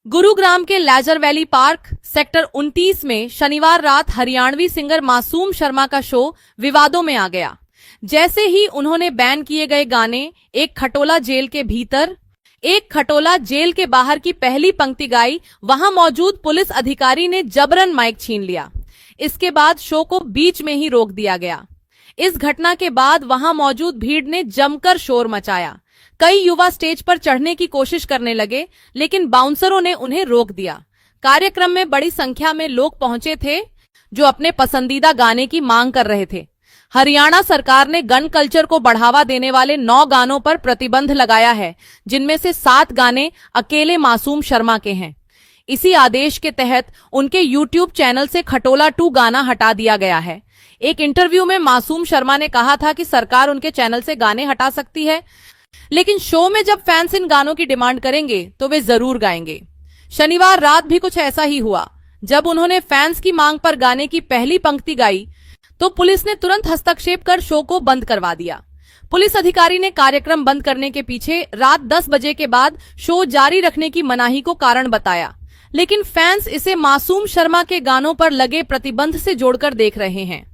गुरुग्राम के laser valley park sector 29 में शनिवार रात हरियाणवी सिंगर मासूम शर्मा का शो विवादों में आ गया। जैसे ही उन्होंने बैन किए गए गाने एक खटोला जेल के भीतर, एक खटोला जेल के बाहर की पहली पंक्ति गाई, वहां मौजूद पुलिस अधिकारी ने जबरन माइक छीन लिया। इसके बाद शो को बीच में ही रोक दिया गया। इस घटना के बाद वहां मौजूद भीड़ ने जमकर शोर मचाया। कई युवा स्टेज पर चढ़ने की कोशिश करने लगे, लेकिन बाउंसरों ने उन्हें रोक दिया। कार्यक्रम में बड़ी संख्या में लोग पहुंचे थे जो अपने पसंदीदा गाने की मांग कर रहे थे। हरियाणा सरकार ने गन कल्चर को बढ़ावा देने वाले 9 गानों पर प्रतिबंध लगाया है, जिनमें से 7 गाने अकेले मासूम शर्मा के हैं। इसी आदेश के तहत उनके YouTube चैनल से खटोला 2 गाना हटा दिया गया है। एक इंटरव्यू में मासूम शर्मा ने कहा था कि सरकार उनके चैनल से गाने हटा सकती है, लेकिन शो में जब फैंस इन गानों की डिमांड करेंगे तो वे जरूर गाएंगे। शनिवार रात भी कुछ ऐसा ही हुआ। जब उन्होंने फैंस की मांग पर गाने की पहली पंक्ति गाई तो पुलिस ने तुरंत हस्तक्षेप कर शो को बंद करवा दिया। पुलिस अधिकारी ने कार्यक्रम बंद करने के पीछे रात 10 बजे के बाद शो जारी रखने की मनाही को कारण बताया, लेकिन फैंस इसे मासूम शर्मा के गानों पर लगे प्रतिबंध से जोड़कर देख रहे हैं।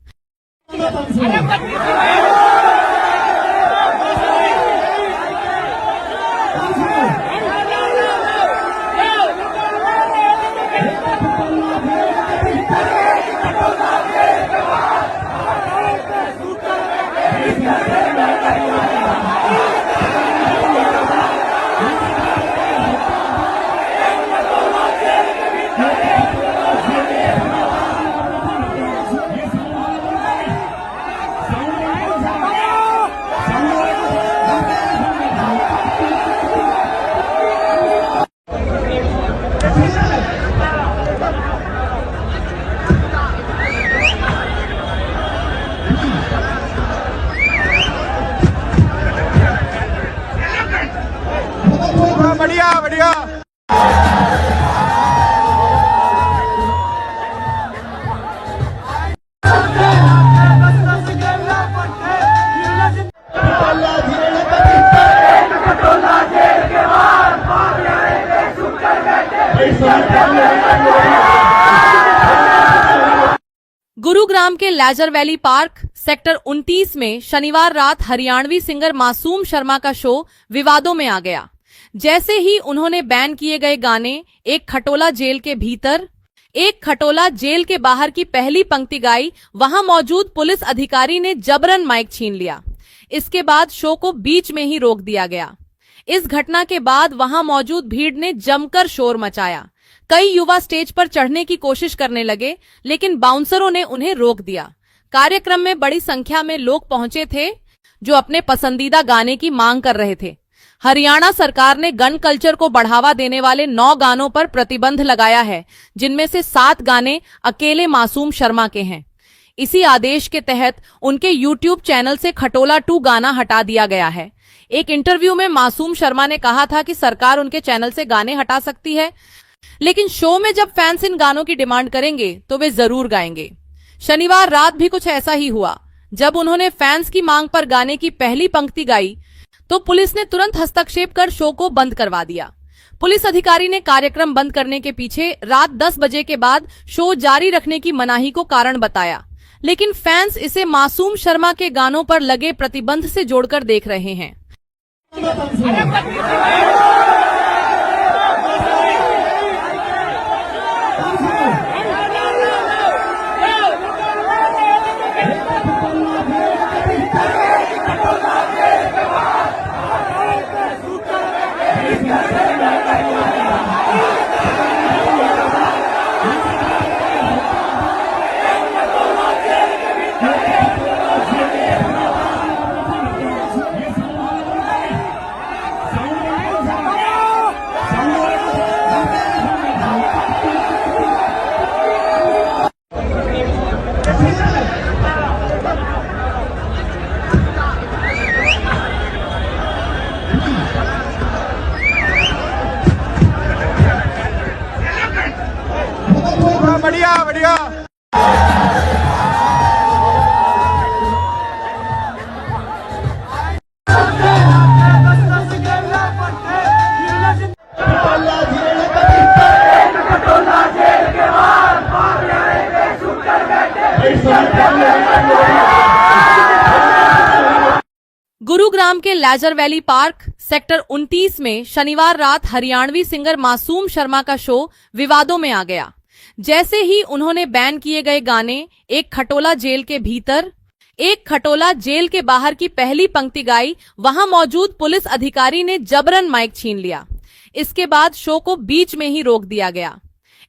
बढ़िया बढ़िया। गुरुग्राम के लेजर वैली पार्क सेक्टर 29 में शनिवार रात हरियाणवी सिंगर मासूम शर्मा का शो विवादों में आ गया। जैसे ही उन्होंने बैन किए गए गाने एक खटोला जेल के भीतर, एक खटोला जेल के बाहर की पहली पंक्ति गाई, वहां मौजूद पुलिस अधिकारी ने जबरन माइक छीन लिया। इसके बाद शो को बीच में ही रोक दिया गया। इस घटना के बाद वहां मौजूद भीड़ ने जमकर शोर मचाया। कई युवा स्टेज पर चढ़ने की कोशिश करने लगे, लेकिन बाउंसरों ने उन्हें रोक दिया। कार्यक्रम में बड़ी संख्या में लोग पहुंचे थे जो अपने पसंदीदा गाने की मांग कर रहे थे। हरियाणा सरकार ने गन कल्चर को बढ़ावा देने वाले 9 गानों पर प्रतिबंध लगाया है, जिनमें से 7 गाने अकेले मासूम शर्मा के हैं। इसी आदेश के तहत उनके YouTube चैनल से खटोला 2 गाना हटा दिया गया है। एक इंटरव्यू में मासूम शर्मा ने कहा था कि सरकार उनके चैनल से गाने हटा सकती है, लेकिन शो में जब फैंस इन गानों की डिमांड करेंगे तो वे जरूर गाएंगे। शनिवार रात भी कुछ ऐसा ही हुआ। जब उन्होंने फैंस की मांग पर गाने की पहली पंक्ति गाई तो पुलिस ने तुरंत हस्तक्षेप कर शो को बंद करवा दिया। पुलिस अधिकारी ने कार्यक्रम बंद करने के पीछे रात 10 बजे के बाद शो जारी रखने की मनाही को कारण बताया, लेकिन फैंस इसे मासूम शर्मा के गानों पर लगे प्रतिबंध से जोड़कर देख रहे हैं। बढ़िया बढ़िया। गुरुग्राम के लैजर वैली पार्क सेक्टर 29 में शनिवार रात हरियाणवी सिंगर मासूम शर्मा का शो विवादों में आ गया। जैसे ही उन्होंने बैन किए गए गाने एक खटोला जेल के भीतर, एक खटोला जेल के बाहर की पहली पंक्ति गाई, वहां मौजूद पुलिस अधिकारी ने जबरन माइक छीन लिया। इसके बाद शो को बीच में ही रोक दिया गया।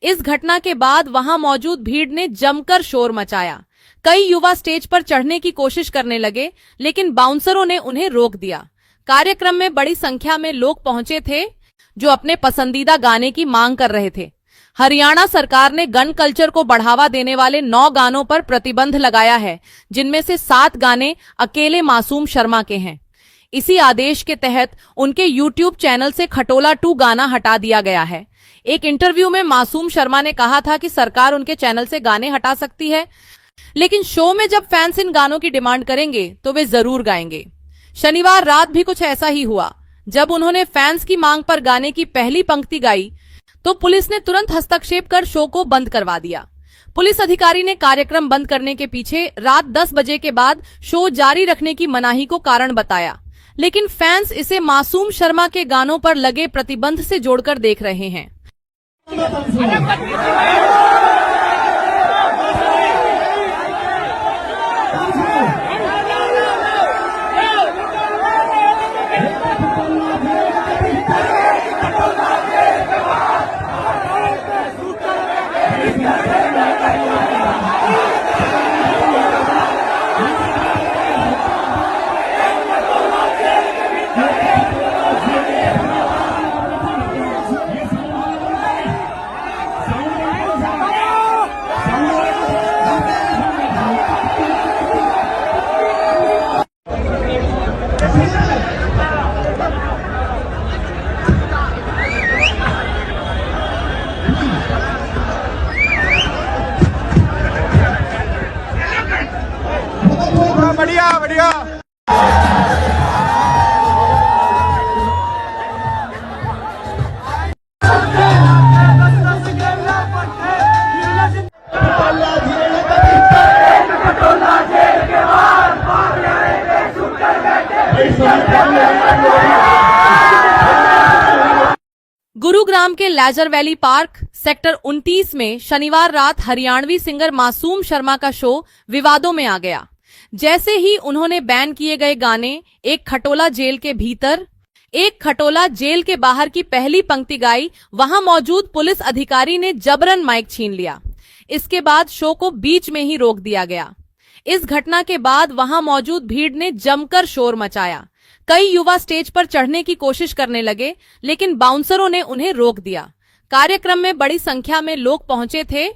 इस घटना के बाद वहां मौजूद भीड़ ने जमकर शोर मचाया। कई युवा स्टेज पर चढ़ने की कोशिश करने लगे, लेकिन बाउंसरों ने उन्हें रोक दिया। कार्यक्रम में बड़ी संख्या में लोग पहुंचे थे जो अपने पसंदीदा गाने की मांग कर रहे थे। हरियाणा सरकार ने गन कल्चर को बढ़ावा देने वाले 9 गानों पर प्रतिबंध लगाया है, जिनमें से 7 गाने अकेले मासूम शर्मा के हैं। इसी आदेश के तहत उनके YouTube चैनल से खटोला 2 गाना हटा दिया गया है। एक इंटरव्यू में मासूम शर्मा ने कहा था कि सरकार उनके चैनल से गाने हटा सकती है, लेकिन शो में जब फैंस इन गानों की डिमांड करेंगे तो वे जरूर गाएंगे। शनिवार रात भी कुछ ऐसा ही हुआ। जब उन्होंने फैंस की मांग पर गाने की पहली पंक्ति गाई तो पुलिस ने तुरंत हस्तक्षेप कर शो को बंद करवा दिया। पुलिस अधिकारी ने कार्यक्रम बंद करने के पीछे रात 10 बजे के बाद शो जारी रखने की मनाही को कारण बताया, लेकिन फैंस इसे मासूम शर्मा के गानों पर लगे प्रतिबंध से जोड़कर देख रहे हैं। बढ़िया बढ़िया। गुरुग्राम के लैजर वैली पार्क सेक्टर 29 में शनिवार रात हरियाणवी सिंगर मासूम शर्मा का शो विवादों में आ गया। जैसे ही उन्होंने बैन किए गए गाने एक खटोला जेल के भीतर, एक खटोला जेल के बाहर की पहली पंक्ति गाई, वहां मौजूद पुलिस अधिकारी ने जबरन माइक छीन लिया। इसके बाद शो को बीच में ही रोक दिया गया। इस घटना के बाद वहां मौजूद भीड़ ने जमकर शोर मचाया। कई युवा स्टेज पर चढ़ने की कोशिश करने लगे, लेकिन बाउंसरों ने उन्हें रोक दिया। कार्यक्रम में बड़ी संख्या में लोग पहुंचे थे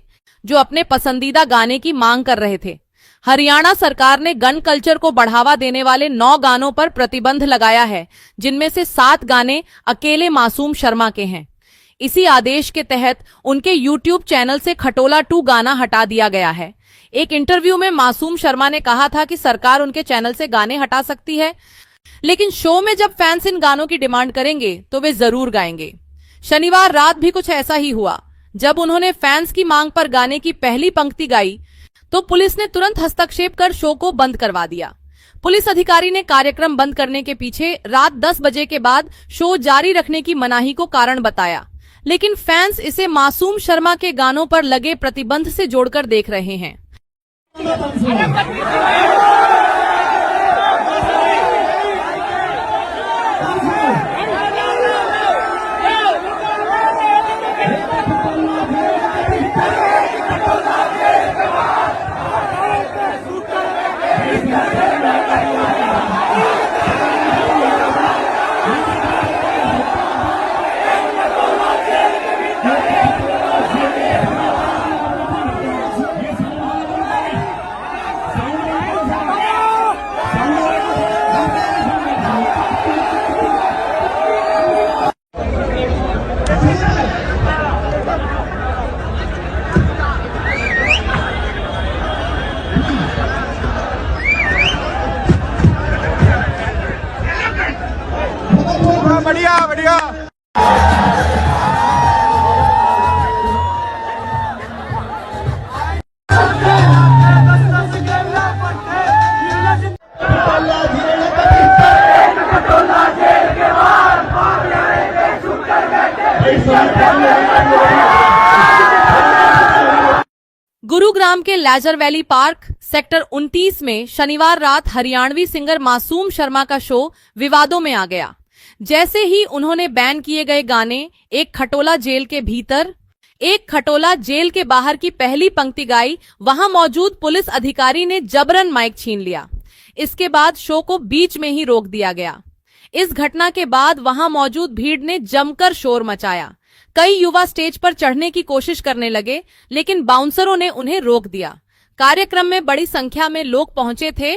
जो अपने पसंदीदा गाने की मांग कर रहे थे। हरियाणा सरकार ने गन कल्चर को बढ़ावा देने वाले 9 गानों पर प्रतिबंध लगाया है, जिनमें से 7 गाने अकेले मासूम शर्मा के हैं। इसी आदेश के तहत उनके YouTube चैनल से खटोला 2 गाना हटा दिया गया है। एक इंटरव्यू में मासूम शर्मा ने कहा था कि सरकार उनके चैनल से गाने हटा सकती है, लेकिन शो में जब फैंस इन गानों की डिमांड करेंगे तो वे जरूर गाएंगे। शनिवार रात भी कुछ ऐसा ही हुआ। जब उन्होंने फैंस की मांग पर गाने की पहली पंक्ति गाई तो पुलिस ने तुरंत हस्तक्षेप कर शो को बंद करवा दिया। पुलिस अधिकारी ने कार्यक्रम बंद करने के पीछे रात 10 बजे के बाद शो जारी रखने की मनाही को कारण बताया, लेकिन फैंस इसे मासूम शर्मा के गानों पर लगे प्रतिबंध से जोड़कर देख रहे हैं। बढ़िया। गुरुग्राम के लेजर वैली पार्क सेक्टर 29 में शनिवार रात हरियाणवी सिंगर मासूम शर्मा का शो विवादों में आ गया। जैसे ही उन्होंने बैन किए गए गाने एक खटोला जेल के भीतर, एक खटोला जेल के बाहर की पहली पंक्ति गाई, वहां मौजूद पुलिस अधिकारी ने जबरन माइक छीन लिया। इसके बाद शो को बीच में ही रोक दिया गया। इस घटना के बाद वहां मौजूद भीड़ ने जमकर शोर मचाया। कई युवा स्टेज पर चढ़ने की कोशिश करने लगे, लेकिन बाउंसरों ने उन्हें रोक दिया। कार्यक्रम में बड़ी संख्या में लोग पहुंचे थे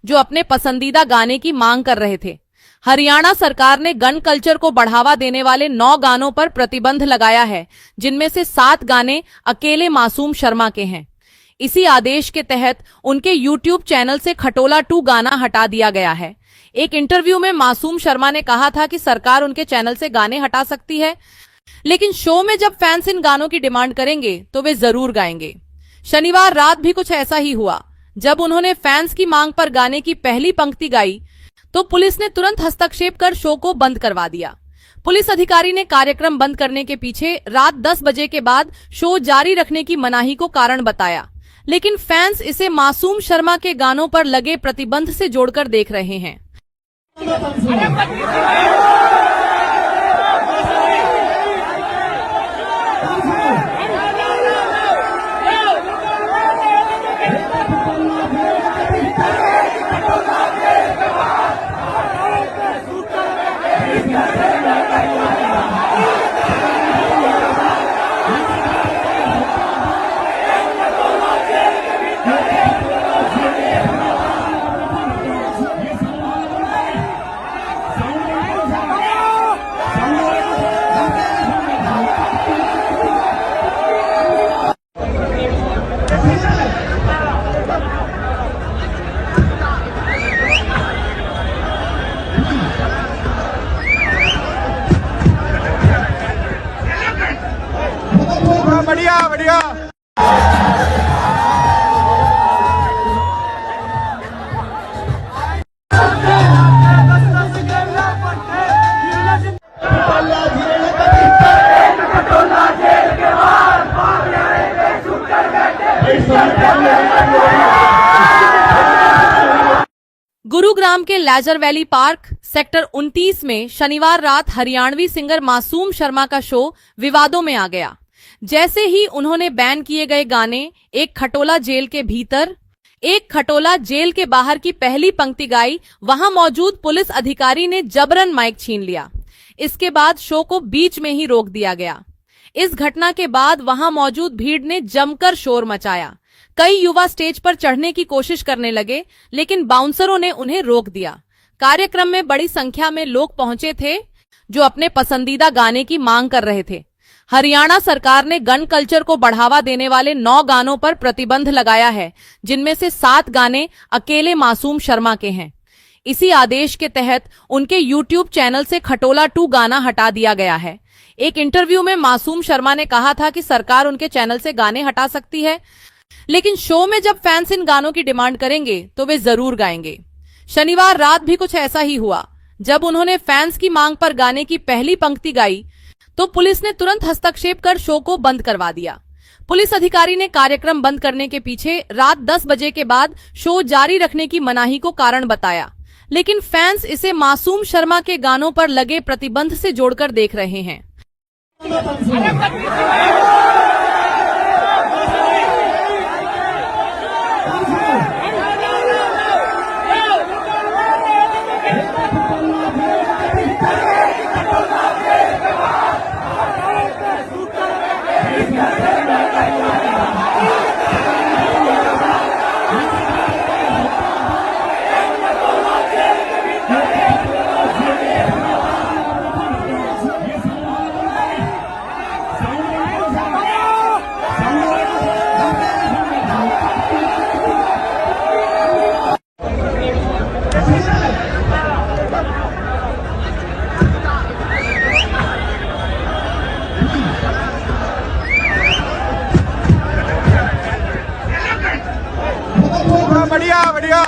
जो अपने पसंदीदा गाने की मांग कर रहे थे। हरियाणा सरकार ने गन कल्चर को बढ़ावा देने वाले 9 गानों पर प्रतिबंध लगाया है, जिनमें से 7 गाने अकेले मासूम शर्मा के हैं। इसी आदेश के तहत उनके YouTube चैनल से खटोला 2 गाना हटा दिया गया है। एक इंटरव्यू में मासूम शर्मा ने कहा था कि सरकार उनके चैनल से गाने हटा सकती है, लेकिन शो में जब फैंस इन गानों की डिमांड करेंगे तो वे जरूर गाएंगे। शनिवार रात भी कुछ ऐसा ही हुआ। जब उन्होंने फैंस की मांग पर गाने की पहली पंक्ति गाई तो पुलिस ने तुरंत हस्तक्षेप कर शो को बंद करवा दिया। पुलिस अधिकारी ने कार्यक्रम बंद करने के पीछे रात 10 बजे के बाद शो जारी रखने की मनाही को कारण बताया, लेकिन फैंस इसे मासूम शर्मा के गानों पर लगे प्रतिबंध से जोड़कर देख रहे हैं। बढ़िया बढ़िया। गुरुग्राम के लेजर वैली पार्क सेक्टर 29 में शनिवार रात हरियाणवी सिंगर मासूम शर्मा का शो विवादों में आ गया। जैसे ही उन्होंने बैन किए गए गाने एक खटोला जेल के भीतर, एक खटोला जेल के बाहर की पहली पंक्ति गाई, वहां मौजूद पुलिस अधिकारी ने जबरन माइक छीन लिया। इसके बाद शो को बीच में ही रोक दिया गया। इस घटना के बाद वहां मौजूद भीड़ ने जमकर शोर मचाया। कई युवा स्टेज पर चढ़ने की कोशिश करने लगे, लेकिन बाउंसरों ने उन्हें रोक दिया। कार्यक्रम में बड़ी संख्या में लोग पहुंचे थे जो अपने पसंदीदा गाने की मांग कर रहे थे। हरियाणा सरकार ने गन कल्चर को बढ़ावा देने वाले 9 गानों पर प्रतिबंध लगाया है, जिनमें से 7 गाने अकेले मासूम शर्मा के हैं। इसी आदेश के तहत उनके YouTube चैनल से खटोला 2 गाना हटा दिया गया है। एक इंटरव्यू में मासूम शर्मा ने कहा था कि सरकार उनके चैनल से गाने हटा सकती है, लेकिन शो में जब फैंस इन गानों की डिमांड करेंगे तो वे जरूर गाएंगे। शनिवार रात भी कुछ ऐसा ही हुआ। जब उन्होंने फैंस की मांग पर गाने की पहली पंक्ति गाई तो पुलिस ने तुरंत हस्तक्षेप कर शो को बंद करवा दिया। पुलिस अधिकारी ने कार्यक्रम बंद करने के पीछे रात 10 बजे के बाद शो जारी रखने की मनाही को कारण बताया, लेकिन फैंस इसे मासूम शर्मा के गानों पर लगे प्रतिबंध से जोड़कर देख रहे हैं। बढ़िया बढ़िया।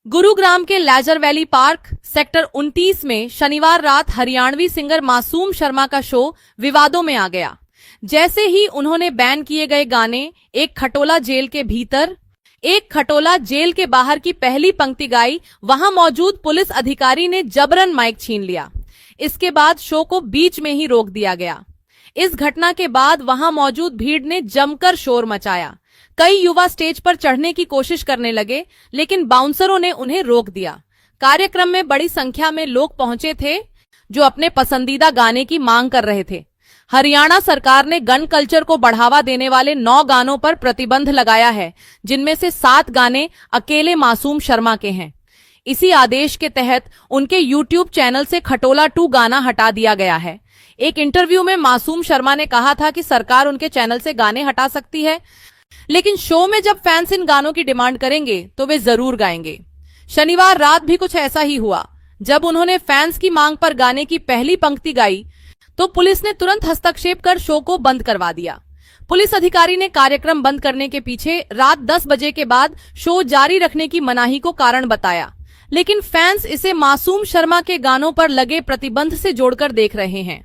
गुरुग्राम के लेजर वैली पार्क सेक्टर 29 में शनिवार रात हरियाणवी सिंगर मासूम शर्मा का शो विवादों में आ गया। जैसे ही उन्होंने बैन किए गए गाने एक खटोला जेल के भीतर, एक खटोला जेल के बाहर की पहली पंक्ति गाई, वहां मौजूद पुलिस अधिकारी ने जबरन माइक छीन लिया। इसके बाद शो को बीच में ही रोक दिया गया। इस घटना के बाद वहां मौजूद भीड़ ने जमकर शोर मचाया। कई युवा स्टेज पर चढ़ने की कोशिश करने लगे, लेकिन बाउंसरों ने उन्हें रोक दिया। कार्यक्रम में बड़ी संख्या में लोग पहुंचे थे जो अपने पसंदीदा गाने की मांग कर रहे थे। हरियाणा सरकार ने गन कल्चर को बढ़ावा देने वाले 9 गानों पर प्रतिबंध लगाया है, जिनमें से 7 गाने अकेले मासूम शर्मा के हैं। इसी आदेश के तहत उनके YouTube चैनल से खटोला 2 गाना हटा दिया गया है। एक इंटरव्यू में मासूम शर्मा ने कहा था कि सरकार उनके चैनल से गाने हटा सकती है, लेकिन शो में जब फैंस इन गानों की डिमांड करेंगे तो वे जरूर गाएंगे। शनिवार रात भी कुछ ऐसा ही हुआ। जब उन्होंने फैंस की मांग पर गाने की पहली पंक्ति गाई तो पुलिस ने तुरंत हस्तक्षेप कर शो को बंद करवा दिया। पुलिस अधिकारी ने कार्यक्रम बंद करने के पीछे रात 10 बजे के बाद शो जारी रखने की मनाही को कारण बताया, लेकिन फैंस इसे मासूम शर्मा के गानों पर लगे प्रतिबंध से जोड़कर देख रहे हैं।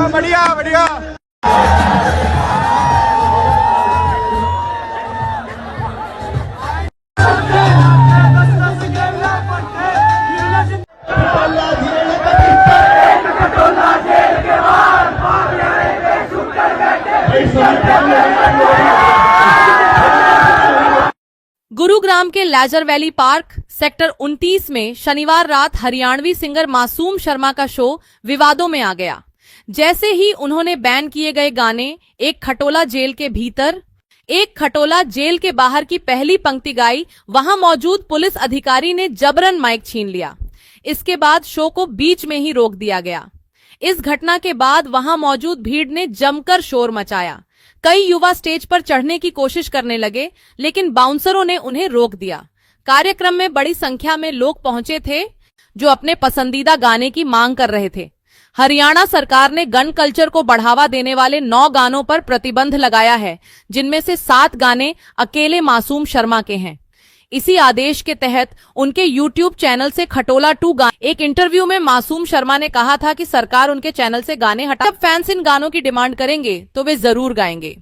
बढ़िया बढ़िया। गुरुग्राम के लेजर वैली पार्क सेक्टर 29 में शनिवार रात हरियाणवी सिंगर मासूम शर्मा का शो विवादों में आ गया। जैसे ही उन्होंने बैन किए गए गाने एक खटोला जेल के भीतर, एक खटोला जेल के बाहर की पहली पंक्ति गाई, वहां मौजूद पुलिस अधिकारी ने जबरन माइक छीन लिया। इसके बाद शो को बीच में ही रोक दिया गया। इस घटना के बाद वहां मौजूद भीड़ ने जमकर शोर मचाया। कई युवा स्टेज पर चढ़ने की कोशिश करने लगे, लेकिन बाउंसरों ने उन्हें रोक दिया। कार्यक्रम में बड़ी संख्या में लोग पहुंचे थे जो अपने पसंदीदा गाने की मांग कर रहे थे। हरियाणा सरकार ने गन कल्चर को बढ़ावा देने वाले 9 गानों पर प्रतिबंध लगाया है, जिनमें से 7 गाने अकेले मासूम शर्मा के हैं। इसी आदेश के तहत उनके YouTube चैनल से खटोला 2 गाना। एक इंटरव्यू में मासूम शर्मा ने कहा था कि सरकार उनके चैनल से गाने हटा, जब फैंस इन गानों की डिमांड करेंगे तो वे जरूर गाएंगे।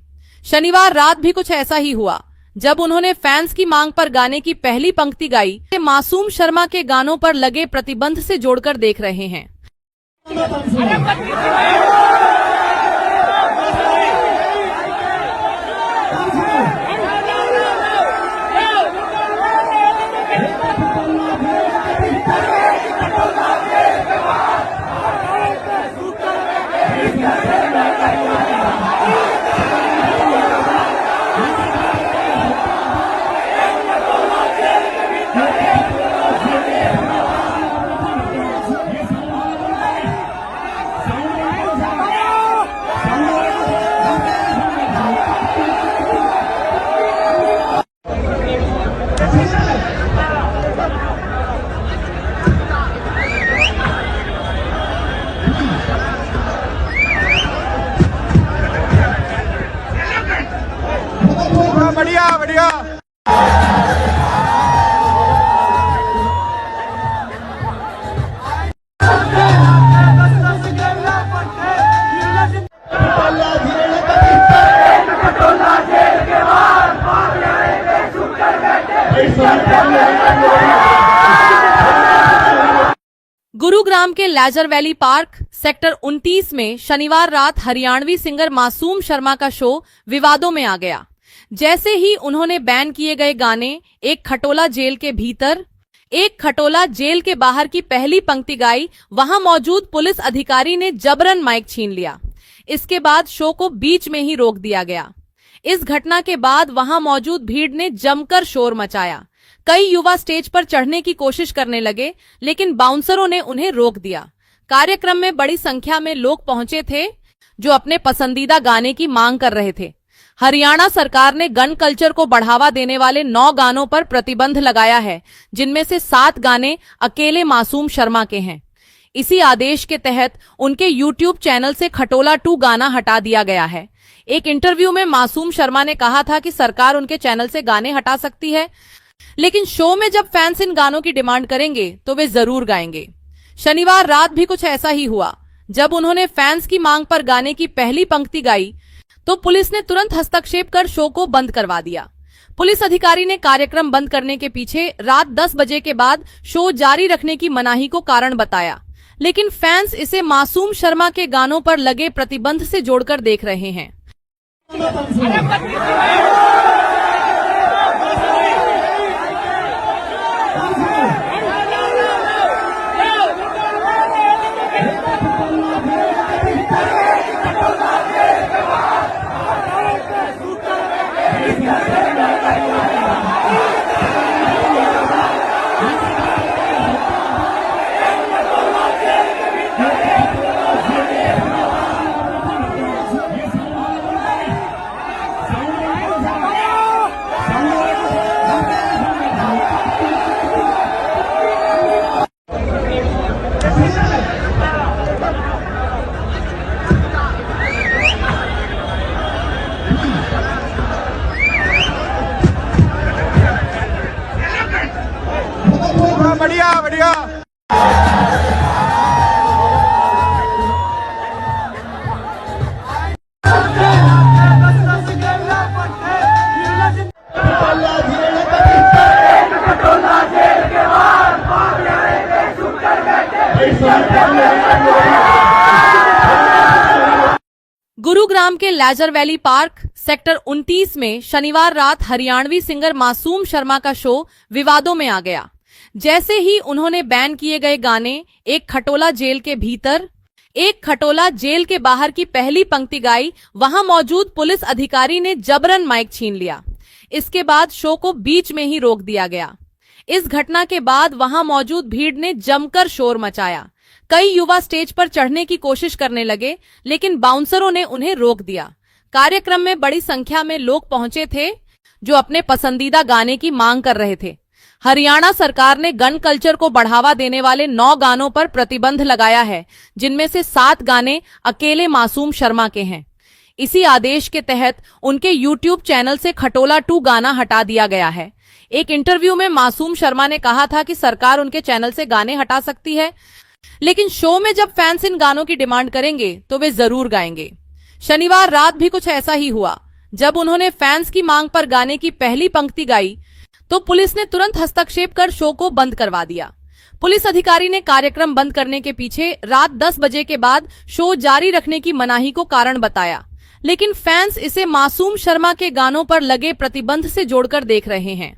शनिवार रात भी कुछ ऐसा ही हुआ। जब उन्होंने फैंस की मांग पर गाने की पहली पंक्ति गाई, मासूम शर्मा के गानों पर लगे प्रतिबंध से जोड़कर देख रहे हैं। गुरुग्राम के लेजर वैली पार्क सेक्टर 29 में शनिवार रात हरियाणवी सिंगर मासूम शर्मा का शो विवादों में आ गया। जैसे ही उन्होंने बैन किए गए गाने एक खटोला जेल के भीतर, एक खटोला जेल के बाहर की पहली पंक्ति गाई, वहां मौजूद पुलिस अधिकारी ने जबरन माइक छीन लिया। इसके बाद शो को बीच में ही रोक दिया गया। इस घटना के बाद वहां मौजूद भीड़ ने जमकर शोर मचाया। कई युवा स्टेज पर चढ़ने की कोशिश करने लगे, लेकिन बाउंसरों ने उन्हें रोक दिया। कार्यक्रम में बड़ी संख्या में लोग पहुंचे थे जो अपने पसंदीदा गाने की मांग कर रहे थे। हरियाणा सरकार ने गन कल्चर को बढ़ावा देने वाले 9 गानों पर प्रतिबंध लगाया है, जिनमें से 7 गाने अकेले मासूम शर्मा के हैं। इसी आदेश के तहत उनके YouTube चैनल से खटोला 2 गाना हटा दिया गया है। एक इंटरव्यू में मासूम शर्मा ने कहा था कि सरकार उनके चैनल से गाने हटा सकती है, लेकिन शो में जब फैंस इन गानों की डिमांड करेंगे तो वे जरूर गाएंगे। शनिवार रात भी कुछ ऐसा ही हुआ। जब उन्होंने फैंस की मांग पर गाने की पहली पंक्ति गाई तो पुलिस ने तुरंत हस्तक्षेप कर शो को बंद करवा दिया। पुलिस अधिकारी ने कार्यक्रम बंद करने के पीछे रात 10 बजे के बाद शो जारी रखने की मनाही को कारण बताया, लेकिन फैंस इसे मासूम शर्मा के गानों पर लगे प्रतिबंध से जोड़कर देख रहे हैं। बढ़िया बढ़िया। गुरुग्राम के लेजर वैली पार्क सेक्टर 29 में शनिवार रात हरियाणवी सिंगर मासूम शर्मा का शो विवादों में आ गया। जैसे ही उन्होंने बैन किए गए गाने एक खटोला जेल के भीतर, एक खटोला जेल के बाहर की पहली पंक्ति गाई, वहां मौजूद पुलिस अधिकारी ने जबरन माइक छीन लिया। इसके बाद शो को बीच में ही रोक दिया गया। इस घटना के बाद वहां मौजूद भीड़ ने जमकर शोर मचाया। कई युवा स्टेज पर चढ़ने की कोशिश करने लगे, लेकिन बाउंसरों ने उन्हें रोक दिया। कार्यक्रम में बड़ी संख्या में लोग पहुंचे थे जो अपने पसंदीदा गाने की मांग कर रहे थे। हरियाणा सरकार ने गन कल्चर को बढ़ावा देने वाले 9 गानों पर प्रतिबंध लगाया है, जिनमें से 7 गाने अकेले मासूम शर्मा के हैं। इसी आदेश के तहत उनके YouTube चैनल से खटोला 2 गाना हटा दिया गया है। एक इंटरव्यू में मासूम शर्मा ने कहा था कि सरकार उनके चैनल से गाने हटा सकती है, लेकिन शो में जब फैंस इन गानों की डिमांड करेंगे तो वे जरूर गाएंगे। शनिवार रात भी कुछ ऐसा ही हुआ। जब उन्होंने फैंस की मांग पर गाने की पहली पंक्ति गाई तो पुलिस ने तुरंत हस्तक्षेप कर शो को बंद करवा दिया। पुलिस अधिकारी ने कार्यक्रम बंद करने के पीछे रात 10 बजे के बाद शो जारी रखने की मनाही को कारण बताया, लेकिन फैंस इसे मासूम शर्मा के गानों पर लगे प्रतिबंध से जोड़कर देख रहे हैं।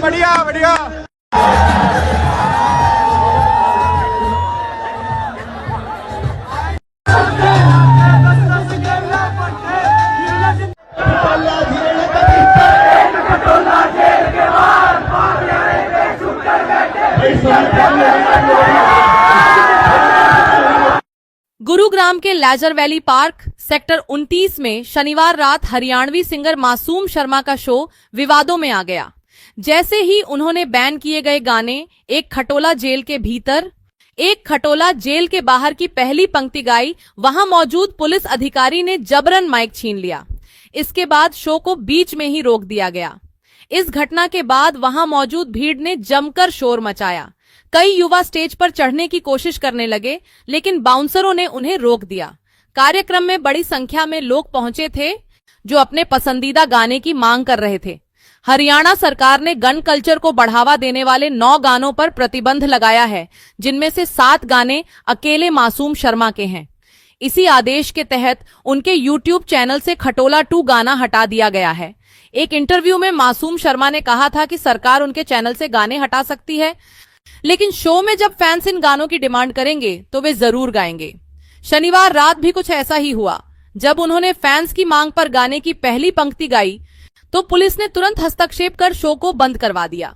बढ़िया बढ़िया। गुरुग्राम के लेजर वैली पार्क सेक्टर 29 में शनिवार रात हरियाणवी सिंगर मासूम शर्मा का शो विवादों में आ गया। जैसे ही उन्होंने बैन किए गए गाने एक खटोला जेल के भीतर, एक खटोला जेल के बाहर की पहली पंक्ति गाई, वहां मौजूद पुलिस अधिकारी ने जबरन माइक छीन लिया। इसके बाद शो को बीच में ही रोक दिया गया। इस घटना के बाद वहां मौजूद भीड़ ने जमकर शोर मचाया। कई युवा स्टेज पर चढ़ने की कोशिश करने लगे, लेकिन बाउंसरों ने उन्हें रोक दिया। कार्यक्रम में बड़ी संख्या में लोग पहुंचे थे जो अपने पसंदीदा गाने की मांग कर रहे थे। हरियाणा सरकार ने गन कल्चर को बढ़ावा देने वाले 9 गानों पर प्रतिबंध लगाया है, जिनमें से 7 गाने अकेले मासूम शर्मा के हैं। इसी आदेश के तहत उनके YouTube चैनल से खटोला 2 गाना हटा दिया गया है। एक इंटरव्यू में मासूम शर्मा ने कहा था कि सरकार उनके चैनल से गाने हटा सकती है, लेकिन शो में जब फैंस इन गानों की डिमांड करेंगे तो वे जरूर गाएंगे। शनिवार रात भी कुछ ऐसा ही हुआ। जब उन्होंने फैंस की मांग पर गाने की पहली पंक्ति गाई तो पुलिस ने तुरंत हस्तक्षेप कर शो को बंद करवा दिया।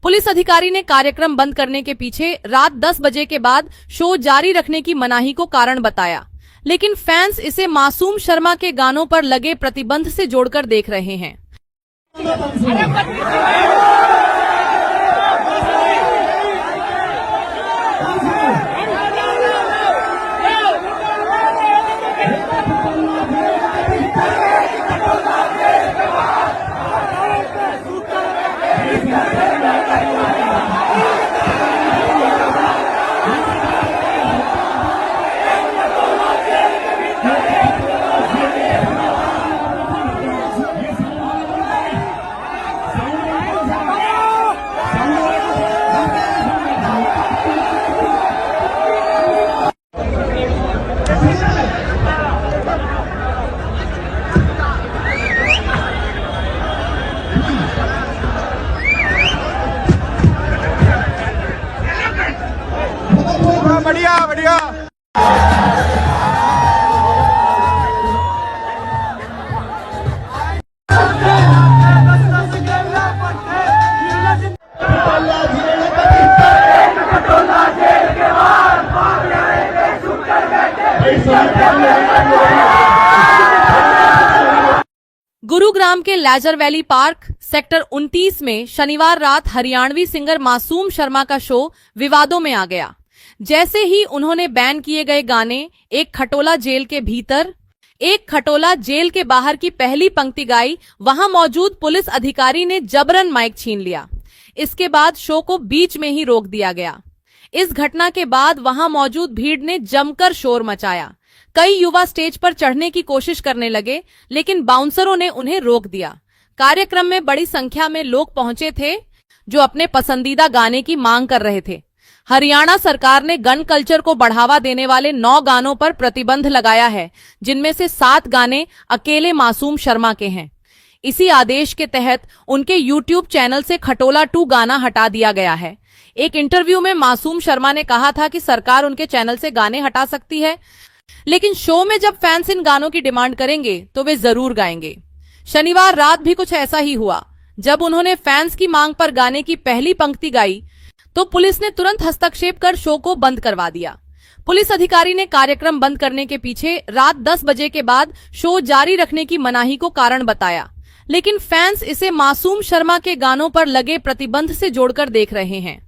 पुलिस अधिकारी ने कार्यक्रम बंद करने के पीछे रात 10 बजे के बाद शो जारी रखने की मनाही को कारण बताया, लेकिन फैंस इसे मासूम शर्मा के गानों पर लगे प्रतिबंध से जोड़कर देख रहे हैं। बढ़िया बढ़िया। गुरुग्राम के लेजर वैली पार्क सेक्टर 29 में शनिवार रात हरियाणवी सिंगर मासूम शर्मा का शो विवादों में आ गया। जैसे ही उन्होंने बैन किए गए गाने एक खटोला जेल के भीतर, एक खटोला जेल के बाहर की पहली पंक्ति गाई, वहां मौजूद पुलिस अधिकारी ने जबरन माइक छीन लिया। इसके बाद शो को बीच में ही रोक दिया गया। इस घटना के बाद वहां मौजूद भीड़ ने जमकर शोर मचाया। कई युवा स्टेज पर चढ़ने की कोशिश करने लगे, लेकिन बाउंसरों ने उन्हें रोक दिया। कार्यक्रम में बड़ी संख्या में लोग पहुंचे थे जो अपने पसंदीदा गाने की मांग कर रहे थे। हरियाणा सरकार ने गन कल्चर को बढ़ावा देने वाले 9 गानों पर प्रतिबंध लगाया है, जिनमें से 7 गाने अकेले मासूम शर्मा के हैं। इसी आदेश के तहत उनके YouTube चैनल से खटोला 2 गाना हटा दिया गया है। एक इंटरव्यू में मासूम शर्मा ने कहा था कि सरकार उनके चैनल से गाने हटा सकती है, लेकिन शो में जब फैंस इन गानों की डिमांड करेंगे तो वे जरूर गाएंगे। शनिवार रात भी कुछ ऐसा ही हुआ। जब उन्होंने फैंस की मांग पर गाने की पहली पंक्ति गाई तो पुलिस ने तुरंत हस्तक्षेप कर शो को बंद करवा दिया। पुलिस अधिकारी ने कार्यक्रम बंद करने के पीछे रात 10 बजे के बाद शो जारी रखने की मनाही को कारण बताया, लेकिन फैंस इसे मासूम शर्मा के गानों पर लगे प्रतिबंध से जोड़कर देख रहे हैं।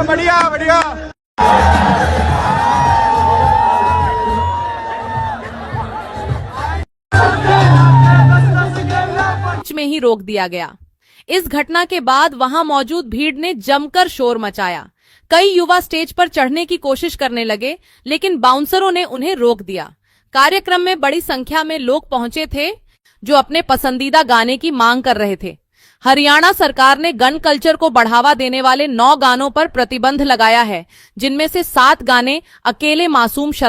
बढ़िया बढ़िया। में ही रोक दिया गया। इस घटना के बाद वहां मौजूद भीड़ ने जमकर शोर मचाया। कई युवा स्टेज पर चढ़ने की कोशिश करने लगे, लेकिन बाउंसरों ने उन्हें रोक दिया। कार्यक्रम में बड़ी संख्या में लोग पहुंचे थे जो अपने पसंदीदा गाने की मांग कर रहे थे। हरियाणा सरकार ने गन कल्चर को बढ़ावा देने वाले 9 गानों पर प्रतिबंध लगाया है, जिनमें से 7 गाने अकेले मासूम शर्मा